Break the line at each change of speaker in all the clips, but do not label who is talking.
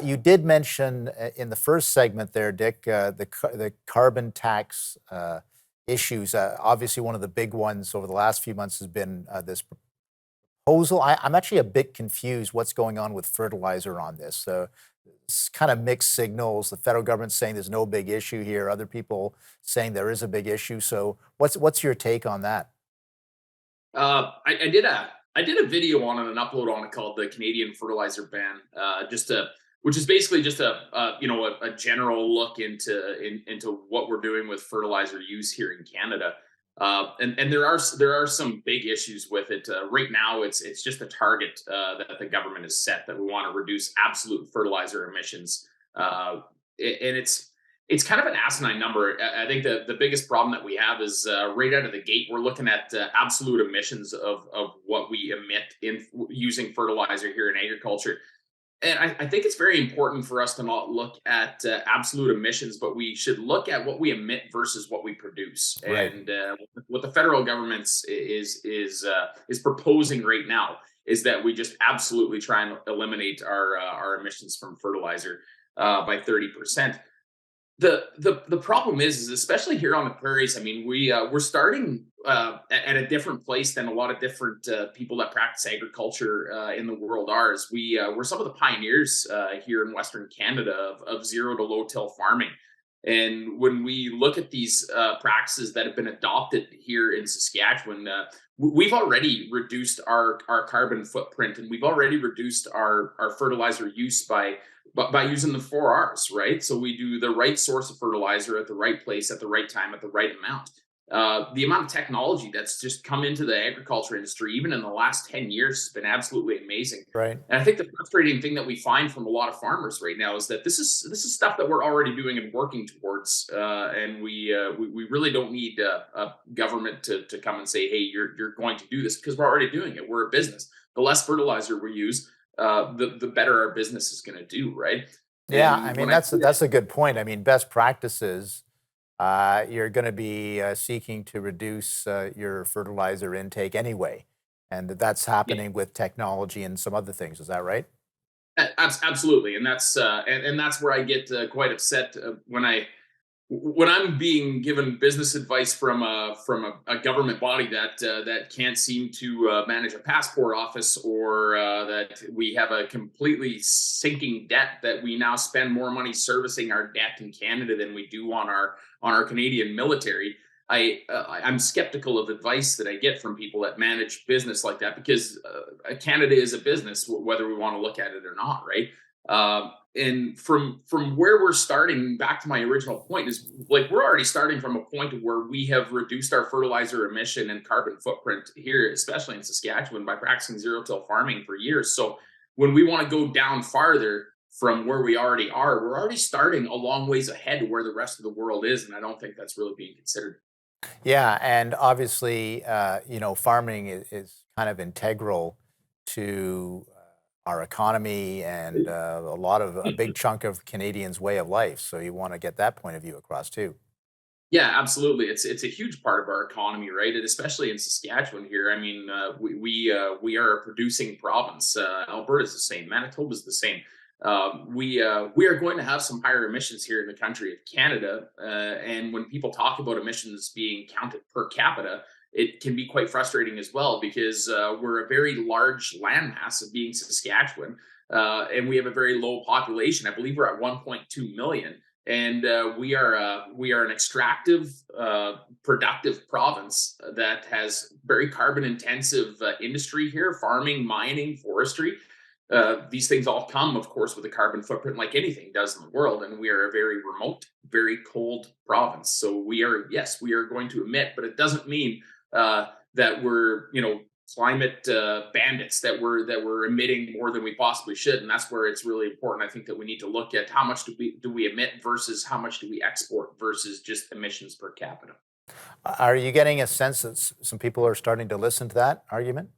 You did mention in the first segment there, Dick, the carbon tax issues. Obviously, one of the big ones over the last few months has been this proposal. I'm actually a bit confused what's going on with fertilizer on this. It's kind of mixed signals. The federal government's saying there's no big issue here. Other people saying there is a big issue. So what's your take on that?
I did a video on it, an upload on it called the Canadian fertilizer ban, which is basically just a general look into what we're doing with fertilizer use here in Canada. And there are some big issues with it. Right now, it's just a target that the government has set that we want to reduce absolute fertilizer emissions, and it's kind of an asinine number. I think the biggest problem that we have is right out of the gate, we're looking at absolute emissions of what we emit in using fertilizer here in agriculture. And I think it's very important for us to not look at absolute emissions, but we should look at what we emit versus what we produce.
Right.
And what the federal government is proposing right now is that we just absolutely try and eliminate our emissions from fertilizer by 30%. The problem is especially here on the prairies. I mean, we're starting at a different place than a lot of different people that practice agriculture in the world are. Is we're some of the pioneers here in Western Canada of zero to low till farming. And when we look at these practices that have been adopted here in Saskatchewan, we've already reduced our carbon footprint, and we've already reduced our fertilizer use by using the 4 Rs, right? So we do the right source of fertilizer at the right place at the right time at the right amount. The amount of technology that's just come into the agriculture industry, even in the last 10 years, has been absolutely amazing.
Right.
And I think the frustrating thing that we find from a lot of farmers right now is that this is stuff that we're already doing and working towards, and we really don't need a government to come and say, hey, you're going to do this, because we're already doing it. We're a business. The less fertilizer we use, the better our business is going to do, right?
Yeah, I
And
mean
when I see
that's a good point. I mean, best practices. You're going to be seeking to reduce your fertilizer intake anyway, and that's
that,
happening with technology and some other things. Is that right?
absolutely, and that's where I get quite upset when I'm being given business advice from a government body that can't seem to manage a passport office, or that we have a completely sinking debt, that we now spend more money servicing our debt in Canada than we do on our Canadian military. I'm skeptical of advice that I get from people that manage business like that, because Canada is a business, whether we want to look at it or not, right? And from where we're starting, back to my original point, is like we're already starting from a point where we have reduced our fertilizer emission and carbon footprint here, especially in Saskatchewan, by practicing zero till farming for years. So when we want to go down farther from where we already are, we're already starting a long ways ahead of where the rest of the world is, and I don't think that's really being considered.
Yeah, and obviously, farming is kind of integral to our economy and a big chunk of Canadians' way of life. So you want to get that point of view across too.
Yeah, absolutely. It's a huge part of our economy, right? And especially in Saskatchewan here. I mean, we are a producing province. Alberta's the same. Manitoba's the same. We are going to have some higher emissions here in the country of Canada. And when people talk about emissions being counted per capita, it can be quite frustrating as well, because we're a very large landmass of being Saskatchewan, and we have a very low population. I believe we're at 1.2 million, and we are an extractive, productive province that has very carbon intensive industry here: farming, mining, forestry. These things all come, of course, with a carbon footprint, like anything does in the world. And we are a very remote, very cold province. So yes, we are going to emit, but it doesn't mean that we're, climate bandits, that we're emitting more than we possibly should. And that's where it's really important. I think that we need to look at how much do we emit versus how much do we export versus just emissions per capita.
Are you getting a sense that some people are starting to listen to that argument?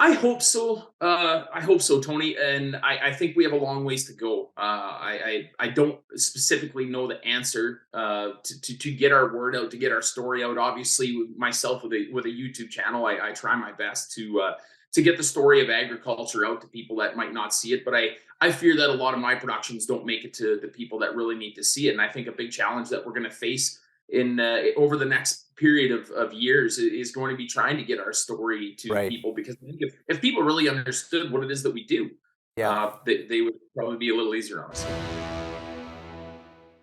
I hope so. I hope so, Tony. And I think we have a long ways to go. I don't specifically know the answer to get our word out, to get our story out. Obviously, myself with a YouTube channel, I try my best to get the story of agriculture out to people that might not see it. But I fear that a lot of my productions don't make it to the people that really need to see it. And I think a big challenge that we're going to face in over the next period of years is going to be trying to get our story to
Right.
people, because I think if people really understood what it is that we do,
Yeah.
they would probably be a little easier on us.